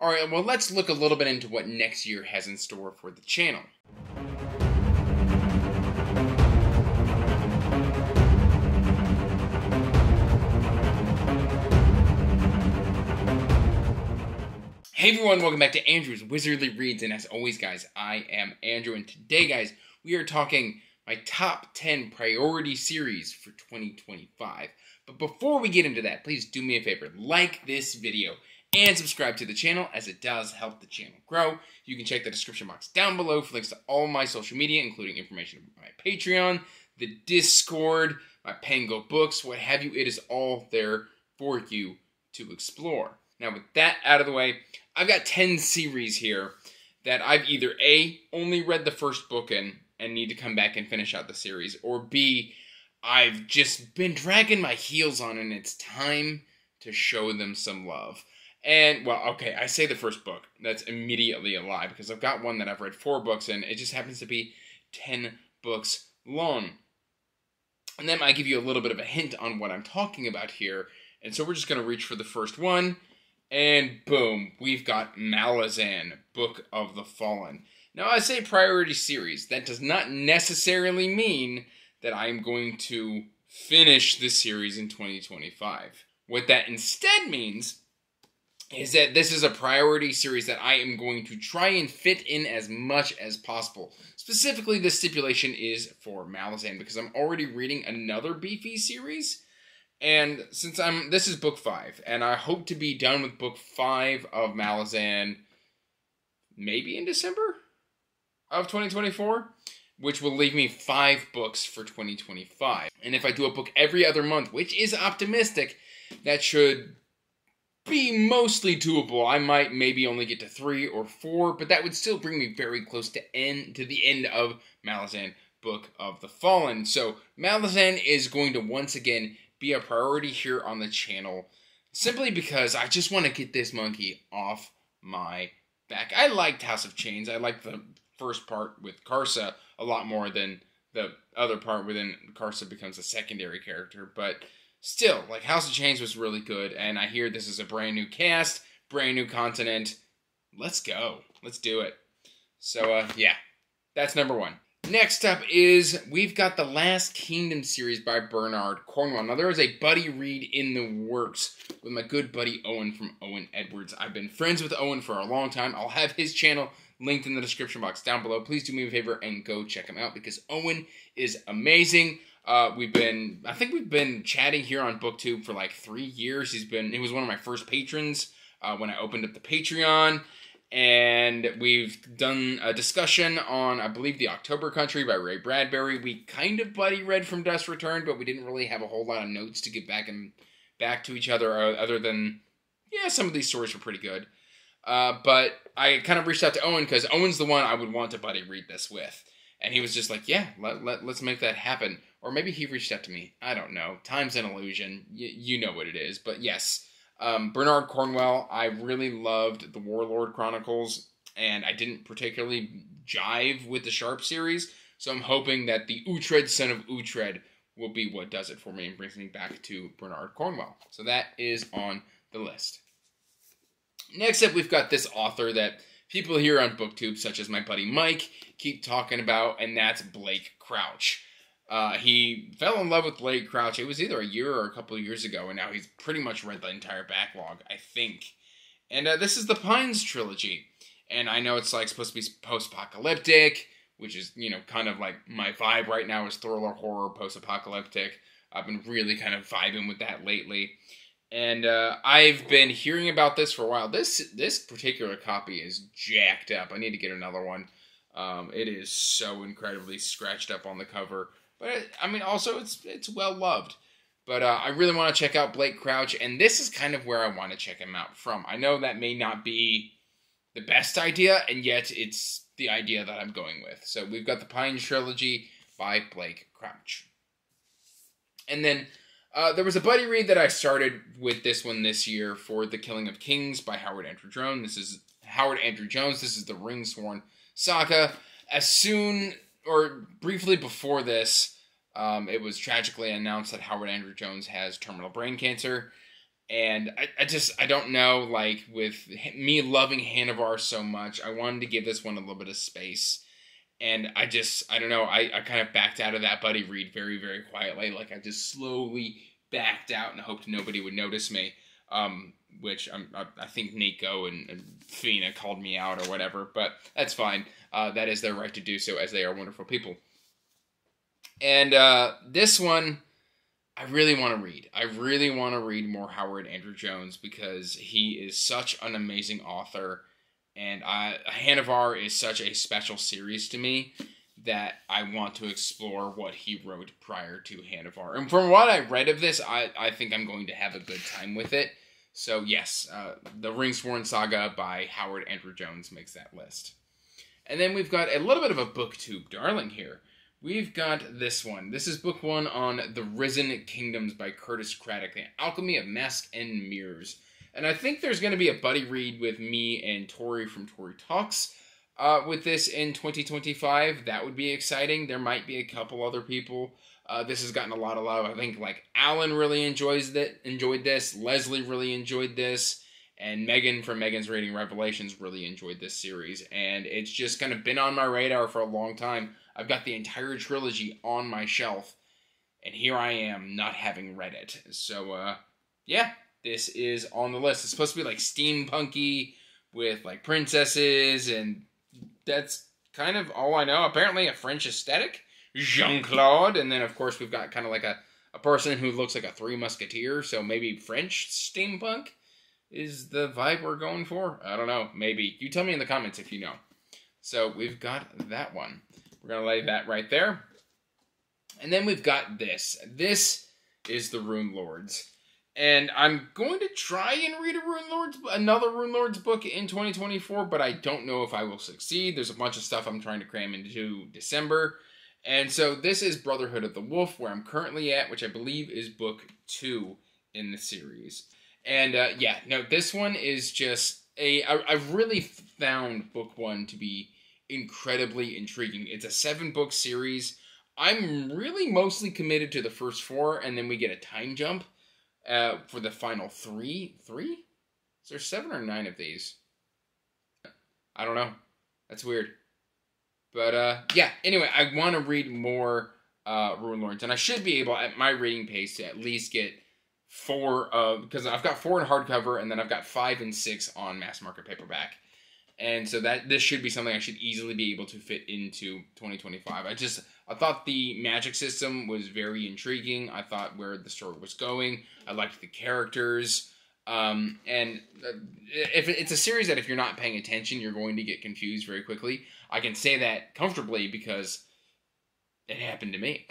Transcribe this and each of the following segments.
Alright, well, let's look a little bit into what next year has in store for the channel. Hey everyone, welcome back to Andrew's Wizardly Reads, and as always guys, I am Andrew, and today guys, we are talking my top 10 priority series for 2025. But before we get into that, please do me a favor, like this video and subscribe to the channel, as it does help the channel grow. You can check the description box down below for links to all my social media, including information about my Patreon, the Discord, my Pango books, what have you. It is all there for you to explore. Now with that out of the way, I've got 10 series here that I've either A, only read the first book in and need to come back and finish out the series, or B, I've just been dragging my heels on and it's time to show them some love. And, well, okay, I say the first book. That's immediately a lie, because I've got one that I've read 4 books in. It just happens to be 10 books long. And that might give you a little bit of a hint on what I'm talking about here. And so we're just going to reach for the first one. And boom, we've got Malazan, Book of the Fallen. Now, I say priority series. That does not necessarily mean that I'm going to finish this series in 2025. What that instead means is that this is a priority series that I am going to try and fit in as much as possible. Specifically, the stipulation is for Malazan, because I'm already reading another beefy series. And since this is book 5, and I hope to be done with book 5 of Malazan maybe in December of 2024, which will leave me 5 books for 2025. And if I do a book every other month, which is optimistic, that should be mostly doable. I might maybe only get to 3 or 4, but that would still bring me very close to the end of Malazan, Book of the Fallen. So Malazan is going to once again be a priority here on the channel, simply because I just want to get this monkey off my back. I liked House of Chains. I liked the first part with Karsa a lot more than the other part within Karsa becomes a secondary character, but still, like, House of Chains was really good, and I hear this is a brand new cast, brand new continent. Let's go. Let's do it. So, yeah, that's number 1. Next up is, we've got the Last Kingdom series by Bernard Cornwell. Now, there is a buddy read in the works with my good buddy Owen from Owen Edwards. I've been friends with Owen for a long time. I'll have his channel linked in the description box down below. Please do me a favor and go check him out, because Owen is amazing. I think we've been chatting here on BookTube for like 3 years. He was one of my first patrons when I opened up the Patreon. And we've done a discussion on, I believe, The October Country by Ray Bradbury. We kind of buddy read From Dusk Returned, but we didn't really have a whole lot of notes to give back to each other, other than, yeah, some of these stories were pretty good. But I kind of reached out to Owen, because Owen's the one I would want to buddy read this with. And he was just like, yeah, let's make that happen. Or maybe he reached out to me. I don't know. Time's an illusion. You know what it is. But yes, Bernard Cornwell, I really loved the Warlord Chronicles, and I didn't particularly jive with the Sharp series, so I'm hoping that the Uhtred, Son of Uhtred, will be what does it for me and brings me back to Bernard Cornwell. So that is on the list. Next up, we've got this author that people here on BookTube, such as my buddy Mike, keep talking about, and that's Blake Crouch. He fell in love with Blake Crouch. It was either a year or a couple of years ago, and now he's pretty much read the entire backlog, I think. And this is the Pines trilogy. And I know it's like supposed to be post-apocalyptic, which is, you know, kind of like my vibe right now is thriller, horror, post-apocalyptic. I've been really kind of vibing with that lately. And I've been hearing about this for a while. This particular copy is jacked up. I need to get another one. It is so incredibly scratched up on the cover. But, I mean, also, it's well-loved. But I really want to check out Blake Crouch, and this is kind of where I want to check him out from. I know that may not be the best idea, and yet it's the idea that I'm going with. So we've got the Pine Trilogy by Blake Crouch. And then there was a buddy read that I started with this one this year for The Killing of Kings by Howard Andrew Jones. This is Howard Andrew Jones. This is the Ringsworn Saga. As soon, or briefly before this, it was tragically announced that Howard Andrew Jones has terminal brain cancer. And I don't know, like, with me loving Hanavar so much, I wanted to give this one a little bit of space. And I don't know, I kind of backed out of that buddy read very, very quietly. Like, I just slowly backed out and hoped nobody would notice me. Which I think Nico and Fina called me out or whatever, but that's fine. That is their right to do so, as they are wonderful people. And this one, I really want to read. I really want to read more Howard Andrew Jones, because he is such an amazing author, and Hanavar is such a special series to me that I want to explore what he wrote prior to Hanavar. And from what I read of this, I think I'm going to have a good time with it. So yes, the Ringsworn Saga by Howard Andrew Jones makes that list. And then we've got a little bit of a booktube darling here. We've got this one. This is book 1 on The Risen Kingdoms by Curtis Craddock, The Alchemy of Mask and Mirrors. And I think there's going to be a buddy read with me and Tori from Tori Talks with this in 2025. That would be exciting. There might be a couple other people. This has gotten a lot of love. I think, like, Alan really enjoyed this. Leslie really enjoyed this. And Megan from Megan's Reading Revelations really enjoyed this series. And it's just kind of been on my radar for a long time. I've got the entire trilogy on my shelf. And here I am, not having read it. So, yeah, this is on the list. It's supposed to be, like, steampunky with, like, princesses. And that's kind of all I know. Apparently a French aesthetic. Jean-Claude, and then of course we've got kind of like a person who looks like a Three Musketeer, so maybe French steampunk is the vibe we're going for? I don't know, maybe. You tell me in the comments if you know. So we've got that one. We're going to lay that right there. And then we've got this. This is the Rune Lords. And I'm going to try and read another Rune Lords book in 2024, but I don't know if I will succeed. There's a bunch of stuff I'm trying to cram into December. And so this is Brotherhood of the Wolf, where I'm currently at, which I believe is book 2 in the series. And yeah, no, this one is just I've really found book 1 to be incredibly intriguing. It's a 7-book series. I'm really mostly committed to the first 4, and then we get a time jump for the final 3. 3? Is there 7 or 9 of these? I don't know. That's weird. But, yeah, anyway, I want to read more Rune Lords, and I should be able, at my reading pace, to at least get 4, because I've got 4 in hardcover, and then I've got 5 and 6 on mass market paperback. And so this should be something I should easily be able to fit into 2025. I thought the magic system was very intriguing. I thought where the story was going. I liked the characters. And if it's a series that if you're not paying attention, you're going to get confused very quickly. I can say that comfortably because it happened to me.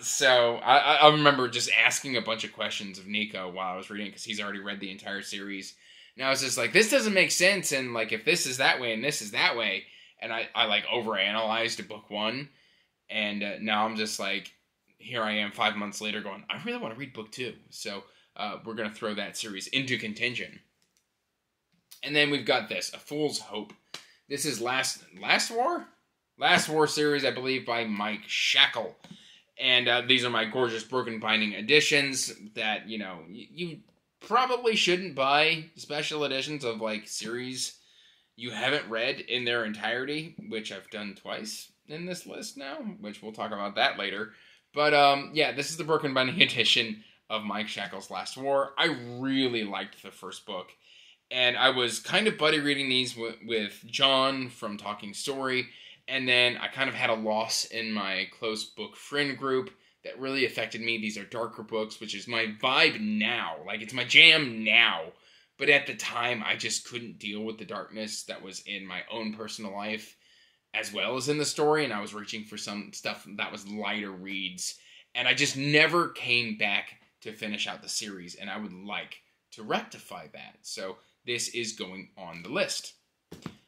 So I remember just asking a bunch of questions of Nico while I was reading, because he's already read the entire series. And I was just like, this doesn't make sense. And like, if this is that way and this is that way, and I like overanalyzed book 1. And now I'm just like, here I am 5 months later going, I really want to read book 2. So we're going to throw that series into contention. And then we've got this, A Fool's Hope. This is Last War? Last War series, I believe, by Mike Shackle. And these are my gorgeous broken binding editions that, you know, you probably shouldn't buy special editions of, like, series you haven't read in their entirety, which I've done twice in this list now, which we'll talk about that later. But, yeah, this is the broken binding edition of Mike Shackle's Last War. I really liked the first book. And I was kind of buddy reading these with John from Talking Story. And then I kind of had a loss in my close book friend group that really affected me. These are darker books, which is my vibe now. Like, it's my jam now. But at the time, I just couldn't deal with the darkness that was in my own personal life, as well as in the story. And I was reaching for some stuff that was lighter reads. And I just never came back to finish out the series. And I would like to rectify that. So this is going on the list.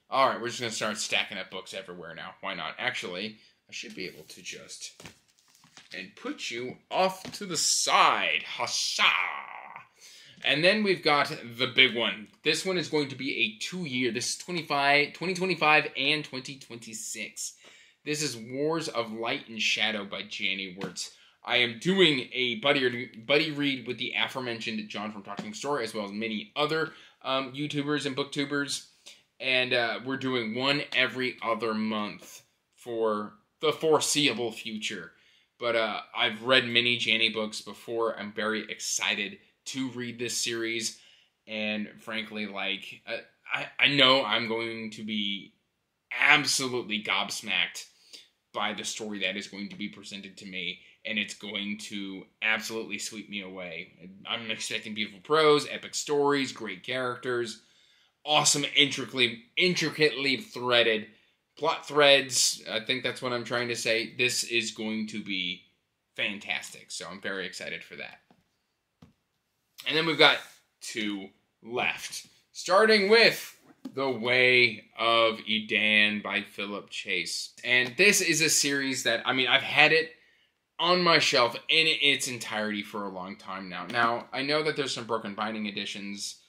All right, we're just going to start stacking up books everywhere now. Why not? Actually, I should be able to just and put you off to the side. Hasha! And then we've got the big one. This one is going to be a 2-year. This is 2025 and 2026. This is Wars of Light and Shadow by Janie Wirtz. I am doing a buddy read with the aforementioned John from Talking Store, as well as many other YouTubers and booktubers. And we're doing one every other month for the foreseeable future. But I've read many Janny books before. I'm very excited to read this series. And frankly, like, I know I'm going to be absolutely gobsmacked by the story that is going to be presented to me. And it's going to absolutely sweep me away. I'm expecting beautiful prose, epic stories, great characters, awesome, intricately threaded plot threads. I think that's what I'm trying to say. This is going to be fantastic. So I'm very excited for that. And then we've got 2 left. Starting with The Way of Edan by Philip Chase. And this is a series that, I mean, I've had it on my shelf in its entirety for a long time now. Now, I know that there's some broken binding editions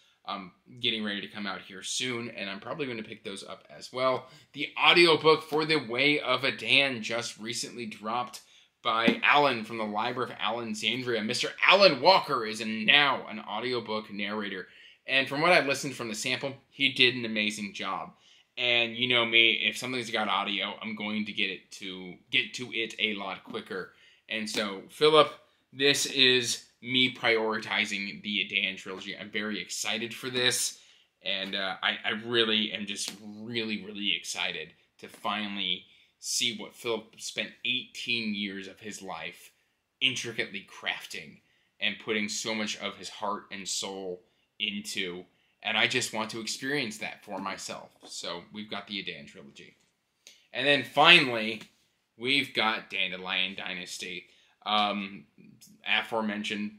getting ready to come out here soon, and I'm probably going to pick those up as well. The audiobook for The Way of Edan just recently dropped by Alan from the Library of Alexandria. Mr. Alan Walker is now an audiobook narrator. And from what I've listened from the sample, he did an amazing job. And you know me, if something's got audio, I'm going to get to it a lot quicker. And so, Philip, this is me prioritizing the Edan trilogy. I'm very excited for this. And I really am just really excited to finally see what Philip spent 18 years of his life intricately crafting and putting so much of his heart and soul into, and I just want to experience that for myself. So we've got the Edan trilogy. And then finally, we've got Dandelion Dynasty. Aforementioned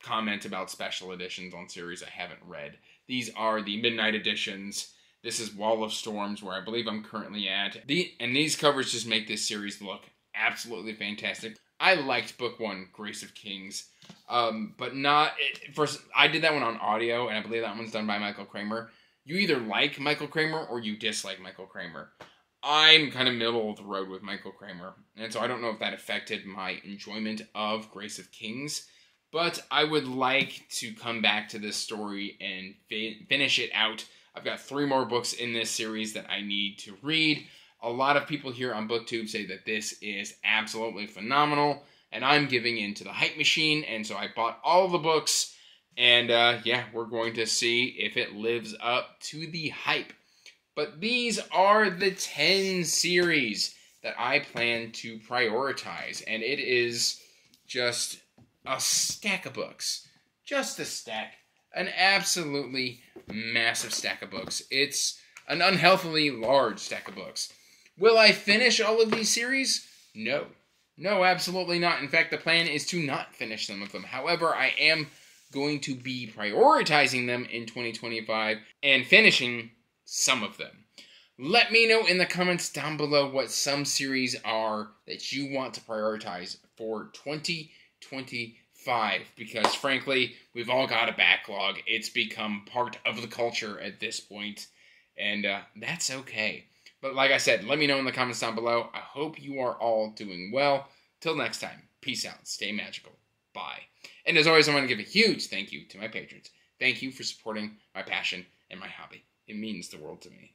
comment about special editions on series I haven't read. These are the Midnight editions. This is Wall of Storms, where I believe I'm currently at. And these covers just make this series look absolutely fantastic. I liked book 1, Grace of Kings. But not... First, I did that one on audio, and I believe that one's done by Michael Kramer. You either like Michael Kramer or you dislike Michael Kramer. I'm kind of middle of the road with Michael Kramer, and so I don't know if that affected my enjoyment of Grace of Kings, but I would like to come back to this story and finish it out. I've got 3 more books in this series that I need to read. A lot of people here on BookTube say that this is absolutely phenomenal, and I'm giving in to the hype machine, and so I bought all of the books, and yeah, we're going to see if it lives up to the hype. But these are the 10 series that I plan to prioritize, and it is just a stack of books. Just a stack. An absolutely massive stack of books. It's an unhealthily large stack of books. Will I finish all of these series? No. No, absolutely not. In fact, the plan is to not finish some of them. However, I am going to be prioritizing them in 2025 and finishing some of them. Let me know in the comments down below what some series are that you want to prioritize for 2025. Because frankly, we've all got a backlog. It's become part of the culture at this point. And that's okay. But like I said, let me know in the comments down below. I hope you are all doing well. Till next time, peace out. Stay magical. Bye. And as always, I want to give a huge thank you to my patrons. Thank you for supporting my passion and my hobby. It means the world to me.